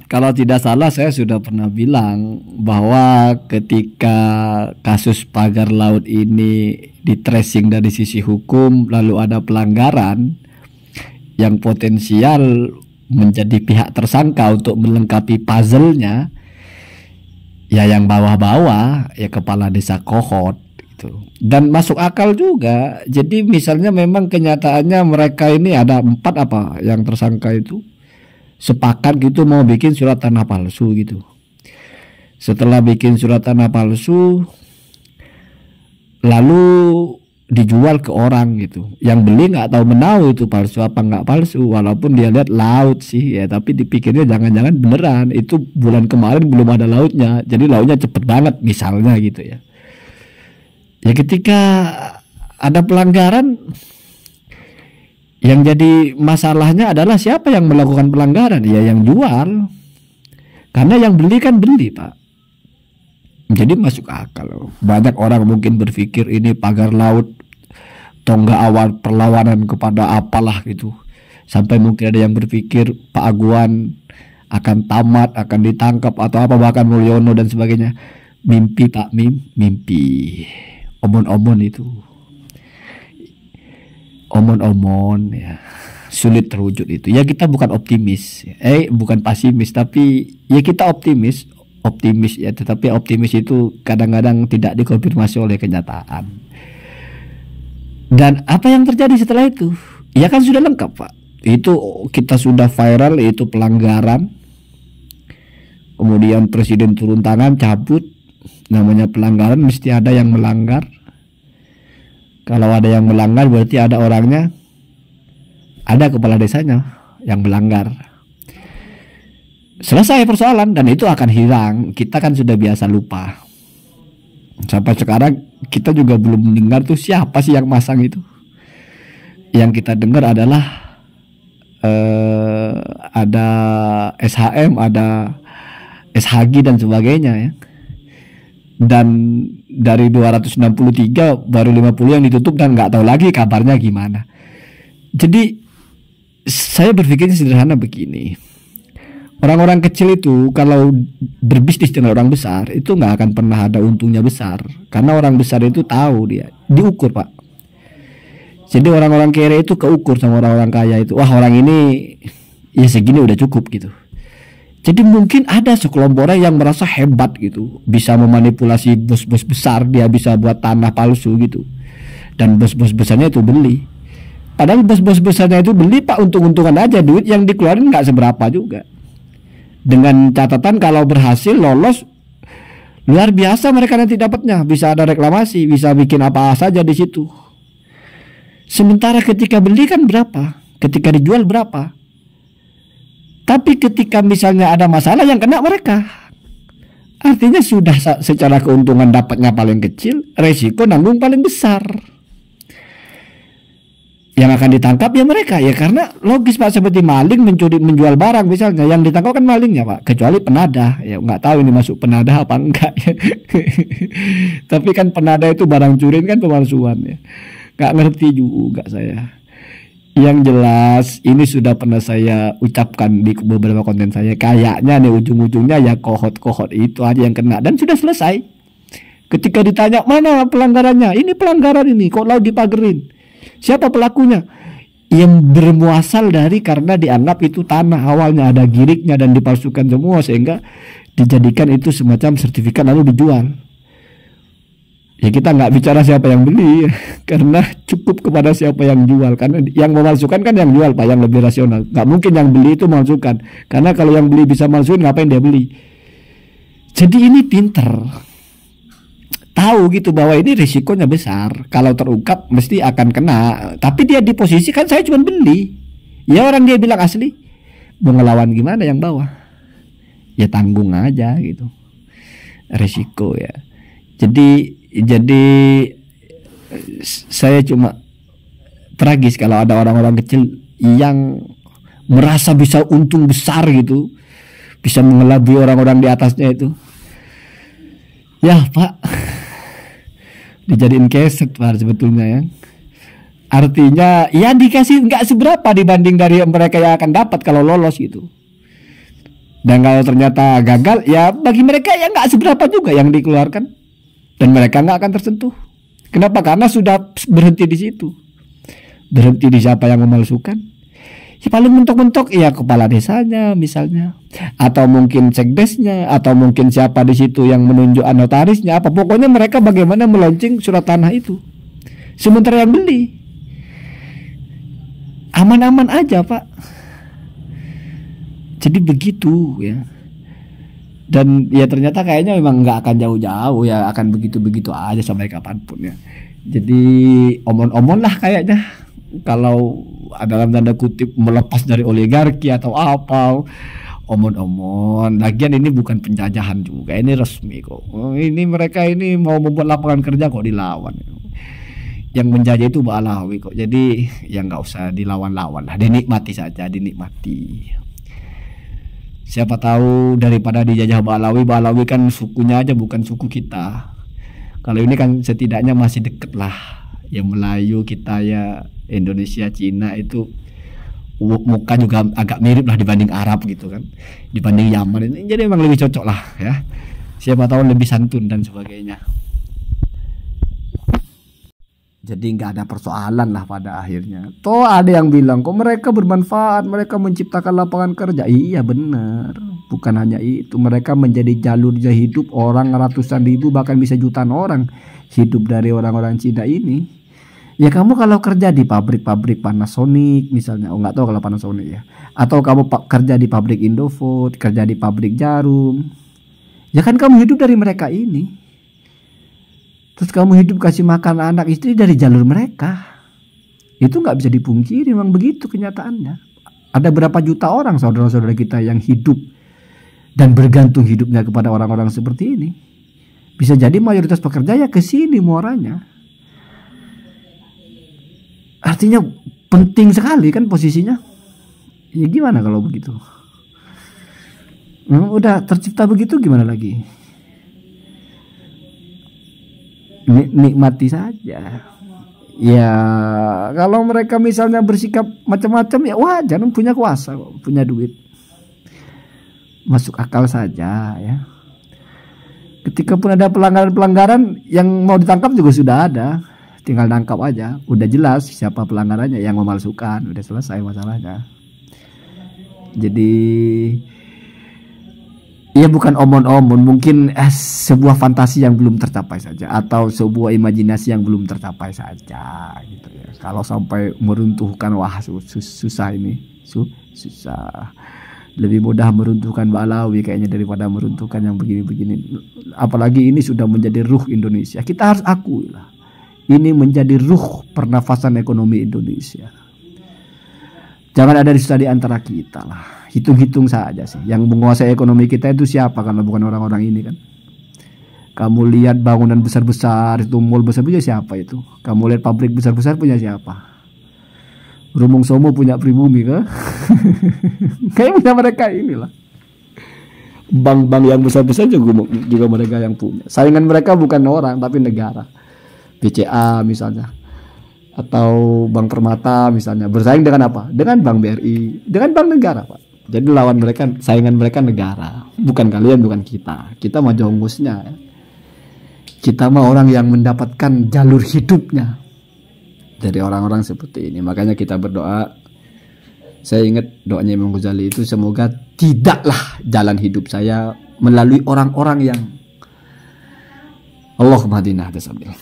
Kalau tidak salah saya sudah pernah bilang bahwa ketika kasus pagar laut ini di tracing dari sisi hukum lalu ada pelanggaran yang potensial menjadi pihak tersangka untuk melengkapi puzzle-nya, ya yang bawah-bawah ya kepala desa Kohot gitu. Dan masuk akal juga. Jadi misalnya memang kenyataannya mereka ini ada 4 apa yang tersangka itu sepakat gitu mau bikin surat tanah palsu gitu. Setelah bikin surat tanah palsu lalu dijual ke orang gitu. Yang beli nggak tahu menahu itu palsu apa nggak palsu, walaupun dia lihat laut sih ya, tapi dipikirnya jangan-jangan beneran itu bulan kemarin belum ada lautnya, jadi lautnya cepet banget misalnya gitu ya. Ya ketika ada pelanggaran, yang jadi masalahnya adalah siapa yang melakukan pelanggaran? Ya yang jual. Karena yang beli kan beli, Pak. Jadi masuk akal. Banyak orang mungkin berpikir ini pagar laut tonggak awal perlawanan kepada apalah gitu. Sampai mungkin ada yang berpikir Pak Aguan akan tamat, akan ditangkap atau apa, bahkan Mulyono dan sebagainya. Mimpi, Pak, mimpi. Omon-omon itu. Omon-omon ya, sulit terwujud itu. Ya kita bukan optimis, bukan pesimis, tapi ya kita optimis ya. Tetapi optimis itu kadang-kadang tidak dikonfirmasi oleh kenyataan. Dan apa yang terjadi setelah itu? Ya kan sudah lengkap, Pak. Itu kita sudah viral, itu pelanggaran. Kemudian presiden turun tangan cabut. Namanya pelanggaran mesti ada yang melanggar. Kalau ada yang melanggar berarti ada orangnya, ada kepala desanya yang melanggar. Selesai persoalan dan itu akan hilang. Kita kan sudah biasa lupa. Sampai sekarang kita juga belum mendengar tuh siapa sih yang masang itu. Yang kita dengar adalah ada SHM, ada SHG dan sebagainya ya. Dan dari 263 baru 50 yang ditutup dan nggak tahu lagi kabarnya gimana. Jadi saya berpikirnya sederhana begini. Orang-orang kecil itu kalau berbisnis dengan orang besar itu nggak akan pernah ada untungnya besar. Karena orang besar itu tahu dia diukur, Pak. Jadi orang-orang kere itu keukur sama orang-orang kaya itu. Wah, orang ini ya segini udah cukup gitu. Jadi mungkin ada sekelompok orang yang merasa hebat gitu, bisa memanipulasi bos-bos besar, dia bisa buat tanah palsu gitu. Dan bos-bos besarnya itu beli. Padahal bos-bos besarnya itu beli, Pak, untung-untungan aja, duit yang dikeluarin nggak seberapa juga. Dengan catatan kalau berhasil lolos, luar biasa mereka nanti dapatnya, bisa ada reklamasi, bisa bikin apa saja di situ. Sementara ketika beli kan berapa, ketika dijual berapa. Tapi ketika misalnya ada masalah yang kena mereka. Artinya sudah secara keuntungan dapatnya paling kecil, resiko nanggung paling besar. Yang akan ditangkap ya mereka ya, karena logis, Pak, seperti maling mencuri menjual barang misalnya, yang ditangkap kan malingnya, Pak, kecuali penadah. Ya nggak tahu ini masuk penadah apa enggak ya. Tapi kan penadah itu barang curian kan pemalsuan ya. Nggak ngerti juga saya. Yang jelas ini sudah pernah saya ucapkan di beberapa konten saya. Kayaknya nih ujung-ujungnya ya kohot-kohot itu aja yang kena dan sudah selesai. Ketika ditanya mana pelanggarannya, ini pelanggaran ini kok laut dipagerin. Siapa pelakunya? Yang bermuasal dari karena dianggap itu tanah awalnya ada giriknya dan dipalsukan semua sehingga dijadikan itu semacam sertifikat lalu dijual. Ya kita nggak bicara siapa yang beli karena cukup kepada siapa yang jual, karena yang memalsukan kan yang jual, Pak, yang lebih rasional. Nggak mungkin yang beli itu memalsukan, karena kalau yang beli bisa malsuin ngapain dia beli. Jadi ini pinter, tahu gitu bahwa ini risikonya besar, kalau terungkap mesti akan kena. Tapi dia di posisi kan saya cuma beli, ya orang dia bilang asli, mau ngelawan gimana yang bawah, ya tanggung aja gitu risiko ya. Jadi saya cuma tragis kalau ada orang-orang kecil yang merasa bisa untung besar gitu, bisa mengelabui orang-orang di atasnya itu. Ya, Pak, dijadiin keset, Pak, sebetulnya ya. Artinya ya dikasih nggak seberapa dibanding dari mereka yang akan dapat kalau lolos gitu. Dan kalau ternyata gagal, ya bagi mereka ya nggak seberapa juga yang dikeluarkan, dan mereka nggak akan tersentuh. Kenapa? Karena sudah berhenti di situ, berhenti di siapa yang memalsukan. Ya paling mentok-mentok ya kepala desanya misalnya, atau mungkin sekdesnya, atau mungkin siapa di situ yang menunjuk notarisnya. Apa pokoknya mereka bagaimana meluncing surat tanah itu, sementara yang beli aman-aman aja Pak. Jadi begitu ya. Dan ya ternyata kayaknya memang nggak akan jauh-jauh ya, akan begitu-begitu aja sampai kapanpun ya. Jadi omon-omon lah kayaknya, kalau dalam tanda kutip melepas dari oligarki atau apa, omon-omon. Lagian ini bukan penjajahan juga, ini resmi kok. Ini mereka ini mau membuat lapangan kerja kok dilawan. Yang menjajah itu Ba'alawi kok. Jadi ya nggak usah dilawan-lawan lah, dinikmati saja, dinikmati. Siapa tahu daripada dijajah Ba'alawi kan sukunya aja bukan suku kita. Kalau ini kan setidaknya masih deket lah. Ya Melayu kita ya, Indonesia, Cina itu muka juga agak mirip lah dibanding Arab gitu kan, dibanding Yaman ini. Jadi memang lebih cocok lah ya. Siapa tahu lebih santun dan sebagainya. Jadi nggak ada persoalan lah pada akhirnya. Toh ada yang bilang kok mereka bermanfaat, mereka menciptakan lapangan kerja. Iya benar. Bukan hanya itu, mereka menjadi jalur hidup orang ratusan ribu bahkan bisa jutaan orang hidup dari orang-orang Cina ini. Ya kamu kalau kerja di pabrik-pabrik Panasonic misalnya, nggak tahu kalau Panasonic ya, atau kamu kerja di pabrik Indofood, kerja di pabrik jarum, ya kan kamu hidup dari mereka ini. Terus kamu hidup kasih makan anak istri dari jalur mereka. Itu nggak bisa dipungkiri, memang begitu kenyataannya. Ada berapa juta orang saudara-saudara kita yang hidup dan bergantung hidupnya kepada orang-orang seperti ini. Bisa jadi mayoritas pekerja ya ke sini muaranya. Artinya penting sekali kan posisinya. Ya gimana kalau begitu? Udah tercipta begitu gimana lagi? Nikmati saja. Ya kalau mereka misalnya bersikap macam-macam ya wajar, punya kuasa, punya duit, masuk akal saja ya. Ketika pun ada pelanggaran-pelanggaran yang mau ditangkap juga sudah ada, tinggal nangkap aja, udah jelas siapa pelanggarannya, yang memalsukan, udah selesai masalahnya. Jadi ya bukan omon-omon, mungkin sebuah fantasi yang belum tercapai saja, atau sebuah imajinasi yang belum tercapai saja gitu ya. Kalau sampai meruntuhkan, wah susah ini, susah. Lebih mudah meruntuhkan Ba'alawi kayaknya daripada meruntuhkan yang begini-begini. Apalagi ini sudah menjadi ruh Indonesia. Kita harus akui lah, ini menjadi ruh pernafasan ekonomi Indonesia. Jangan ada di antara kita lah. Hitung-hitung saja sih, yang menguasai ekonomi kita itu siapa kalau bukan orang-orang ini kan. Kamu lihat bangunan besar-besar itu, mall besar-besar siapa itu? Kamu lihat pabrik besar-besar punya siapa? Rumong Somo punya Pribumi kah? Kayak punya mereka inilah. Bank-bank yang besar-besar juga mereka yang punya. Saingan mereka bukan orang tapi negara. BCA misalnya, atau Bank Permata misalnya, bersaing dengan apa? Dengan Bank BRI, dengan bank negara Pak. Jadi lawan mereka, saingan mereka negara, bukan kalian, bukan kita. Kita mah jongusnya ya. Kita mah orang yang mendapatkan jalur hidupnya dari orang-orang seperti ini. Makanya kita berdoa. Saya ingat doanya Imam Ghazali itu, semoga tidaklah jalan hidup saya melalui orang-orang yang Allahumma hadina hadasabil.